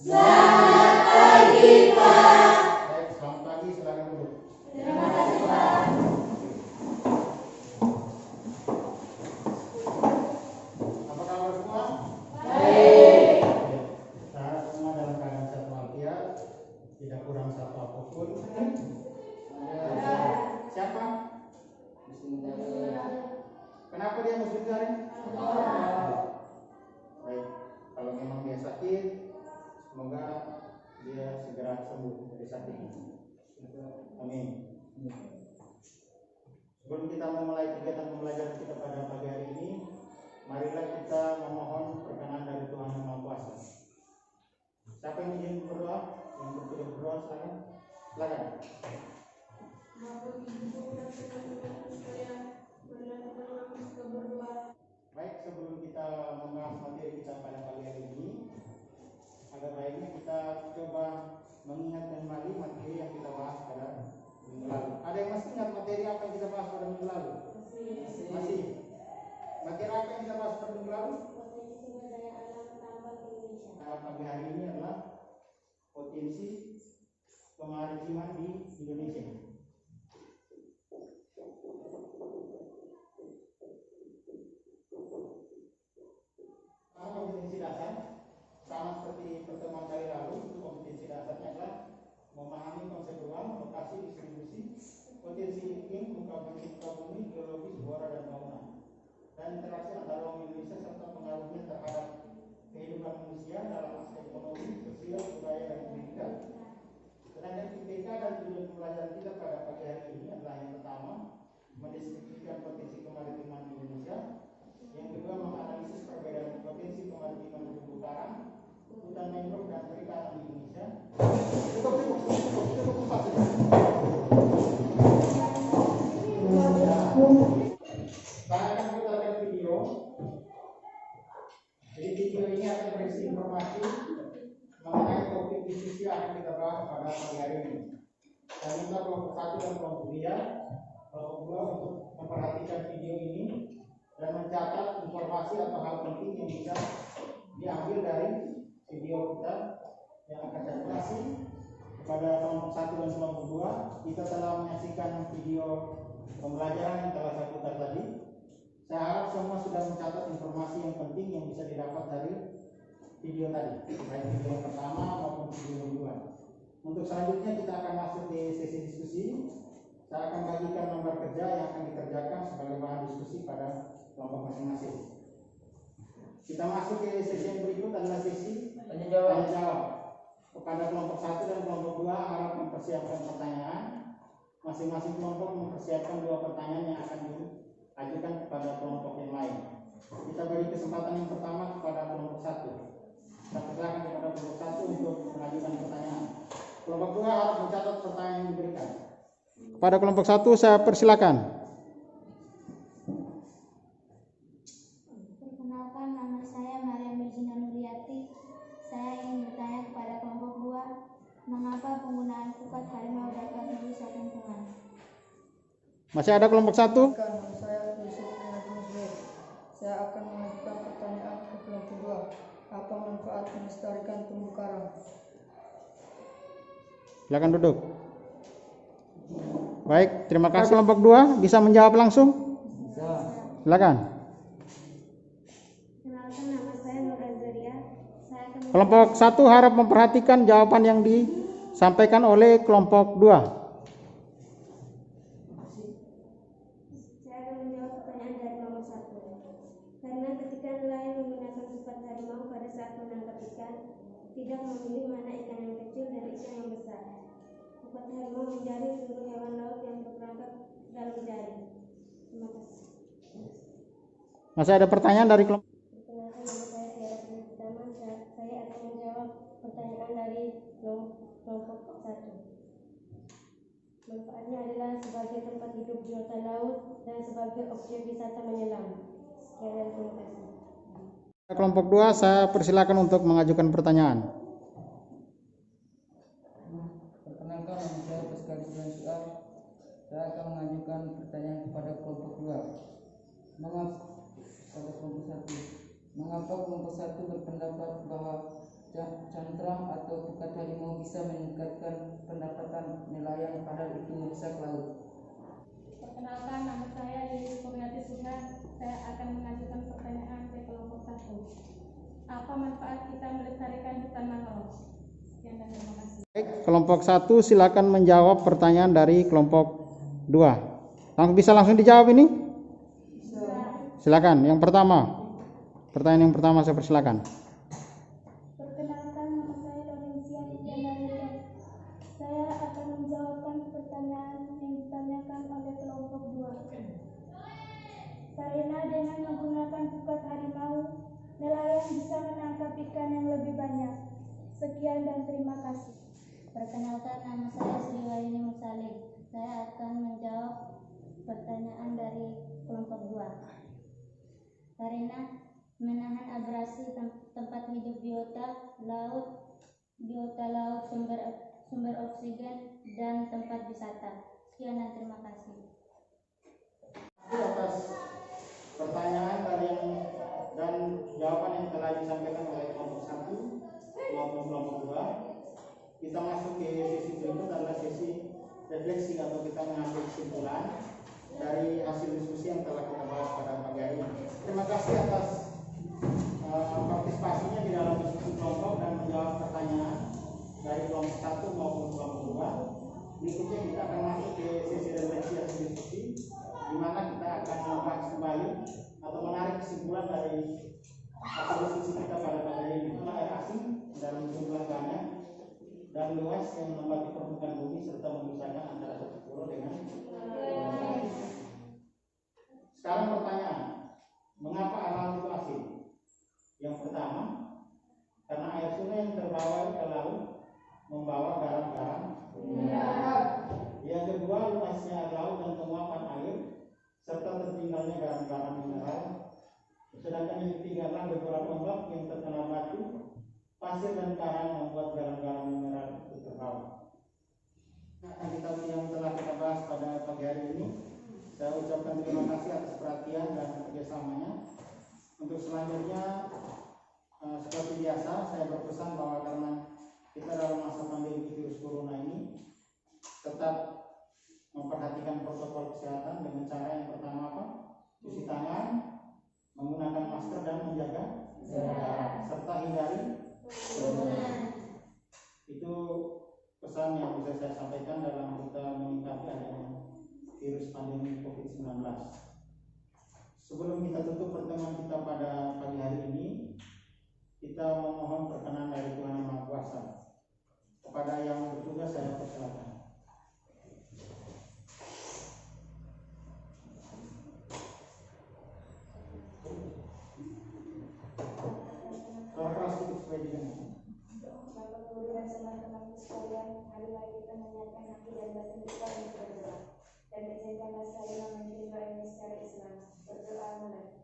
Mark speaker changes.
Speaker 1: Selamat pagi, Pak.
Speaker 2: Baik, selamat pagi, silakan duduk.
Speaker 1: Terima kasih, Pak.
Speaker 2: Apa kabar semua?
Speaker 1: Baik.
Speaker 2: Kita harap semua dalam keadaan sehat walafiat, tidak kurang satu apapun. Siapa? Kenapa dia mesti dicari? Baik, kalau memang dia sakit, semoga dia segera sembuh dari sakitnya. Amin. Sebelum kita memulai kegiatan pembelajaran kita pada pagi hari ini, marilah kita memohon perkenan dari Tuhan Yang Maha Kuasa. Siapa yang ingin berdoa? Yang bersedia berdoa, silakan. Silakan. Baik, sebelum kita membahas materi kita pada pagi hari ini, ada baiknya kita coba mengingat kembali materi yang kita bahas pada minggu lalu. Ada yang masih ingat materi apa yang kita bahas pada minggu lalu? Masih. Materi apa yang kita bahas pada minggu lalu? Pagi hari ini adalah potensi kemaritiman di Indonesia. Kompetensi dasar sama seperti pertemuan kali lalu, itu kompetensi dasarnya adalah memahami konsep ruang, lokasi, distribusi, potensi iklim, muka bumi, geologis, suara dan fauna, dan interaksi antar ruang Indonesia serta pengaruhnya terhadap kehidupan manusia dalam aspek ekonomi, sosial, budaya, dan pendidikan. Sedangkan IPK dan tujuan pembelajaran kita pada pagi hari ini adalah yang pertama, mendeskripsikan potensi kemaritiman Indonesia. Yang kedua, menganalisis perbedaan potensi kemaritiman terumbu karang, hutan mangrove dan perikanan di Indonesia. Saya akan putarkan video. Jadi video ini akan berisi informasi mengenai topik diskusi yang akan kita bahas pada pagi hari ini. Saya minta kelompok 1 dan kelompok 2 untuk memperhatikan video ini dan mencatat informasi atau hal penting yang bisa diambil dari video kita yang akan saya kasih. Kepada kelompok 1 dan kelompok 2, kita telah menyaksikan video pembelajaran yang telah saya putar tadi. Saya harap semua sudah mencatat informasi yang penting yang bisa didapat dari video tadi, baik video yang pertama maupun video yang kedua. Untuk selanjutnya kita akan masuk di sesi diskusi. Saya akan bagikan lembar kerja yang akan dikerjakan sebagai bahan diskusi pada kelompok masing-masing. Kita masuk ke sesi yang berikut adalah sesi tanya jawab. Kepada kelompok 1 dan kelompok 2 harap mempersiapkan pertanyaan. Masing-masing kelompok mempersiapkan 2 pertanyaan yang akan diajukan kepada kelompok yang lain. Kita beri kesempatan yang pertama kepada kelompok 1. Kita persilakan kepada kelompok 1 untuk mengajukan pertanyaan. Kelompok 2 harap mencatat pertanyaan yang diberikan. Pada kelompok 1 saya persilakan.
Speaker 3: Perkenalkan, nama saya Maria Merjina Nuriati. Saya ingin bertanya kepada kelompok 2, mengapa penggunaan pukat harimau dapat merusak lingkungan?
Speaker 2: Masih ada kelompok 1?
Speaker 4: Nama saya Yusuf Muslim. Saya akan mengajukan pertanyaan ke kelompok 2. Apa manfaat melestarikan terumbu karang?
Speaker 2: Silakan duduk. Baik, terima kasih. Kelompok 2 bisa menjawab langsung? Silakan.
Speaker 3: Perkenalkan, nama saya Nur Azaria. Saya akan
Speaker 2: Kelompok 1 harap memperhatikan jawaban yang disampaikan oleh kelompok 2.
Speaker 3: Saya akan menjawab pertanyaan dari nomor 1. Karena ketika nelayan menggunakan pukat harimau pada saat menangkap ikan, tidak memilih mana ikan yang kecil dan ikan yang besar. Pukat harimau menjaring seluruh hewan laut yang terperangkap dalam jaring. Terima kasih.
Speaker 2: Masih ada pertanyaan dari kelompok?
Speaker 3: Perkenalkan, nama saya Tiara Pertama. Saya akan menjawab pertanyaan dari kelompok 1. Manfaatnya adalah sebagai tempat hidup biota laut dan sebagai objek wisata menyelam. Sekian dan terima kasih.
Speaker 2: Kelompok 2 saya persilakan untuk mengajukan pertanyaan.
Speaker 4: Perkenalkan, nama saya Paskali Suar. Saya akan mengajukan pertanyaan kepada kelompok 2. Mengapa kelompok 1 berpendapat bahwa cantrang atau pukat harimau bisa meningkatkan pendapatan nelayan, padahal itu merusak laut.
Speaker 5: Perkenalkan, nama saya Lilis Kurniati Suhan. Saya akan mengajukan pertanyaan ke kelompok 1. Apa manfaat kita melestarikan hutan mangrove? Sekian dan terima kasih.
Speaker 2: Baik, kelompok 1 silakan menjawab pertanyaan dari kelompok 2. Bisa langsung dijawab ini? Silakan. Yang pertama. Pertanyaan yang pertama saya persilakan.
Speaker 3: Perkenalkan, nama saya Lorencia Dianarita. Saya akan menjawabkan pertanyaan yang ditanyakan oleh kelompok 2. Karena dengan menggunakan pukat harimau, nelayan bisa menangkap ikan yang lebih banyak. Sekian dan terima kasih.
Speaker 1: Perkenalkan, nama saya Sriwayuni Musalim. Saya akan menjawab pertanyaan dari kelompok 2. Karena menahan abrasi tempat hidup biota laut, sumber oksigen, dan tempat wisata. Sekian dan terima kasih.
Speaker 2: Atas pertanyaan dan jawaban yang telah disampaikan oleh kelompok 1 maupun kelompok 2, kita masuk ke sesi berikut adalah sesi refleksi atau kita mengambil kesimpulan dari hasil diskusi yang telah kita bahas pada pagi hari ini. Terima kasih atas partisipasinya di dalam diskusi kelompok dan menjawab pertanyaan dari kelompok 1 maupun kelompok 2. Berikutnya kita akan masuk ke sesi refleksi atau diskusi, di mana kita akan membahas kembali atau menarik kesimpulan dari hasil diskusi kita pada pagi hari ini. Air asing dalam jumlah banyak dan luas yang menempati permukaan bumi serta memisahkan antara satu pulau dengan lain. Sekarang pertanyaan, mengapa air laut itu asin? Yang pertama, karena air sungai yang terbawa ke laut membawa garam-garam. Yang kedua, luasnya air laut dan penguapan air serta tertinggalnya garam-garam mineral. Sedangkan yang ketiga adalah beberapa ombak yang terkena batu, pasir dan karang membuat garam-garam mineral itu terbawa. Yang telah kita bahas pada pagi hari ini, saya ucapkan terima kasih atas perhatian dan kerjasamanya. Untuk selanjutnya, seperti biasa, saya berpesan bahwa karena kita dalam masa pandemi virus corona ini, tetap memperhatikan protokol kesehatan dengan cara yang pertama apa? Cuci tangan, menggunakan masker dan menjaga jarak, serta hindari kerumunan. Itu pesan yang bisa saya sampaikan dalam kita menyikapi adanya virus pandemi COVID-19. Sebelum kita tutup pertemuan kita pada pagi hari ini, kita memohon perkenan dari Tuhan Yang Maha Kuasa. Kepada yang bertugas saya persilakan. Keras itu supaya didengar.
Speaker 3: Bapak Guru dan teman-teman sekalian, hari lagi kita menyiapkan hati dan batin kita untuk berdoa. Dan izinkanlah saya memimpin doa ini secara Islam. Berdoa mulai.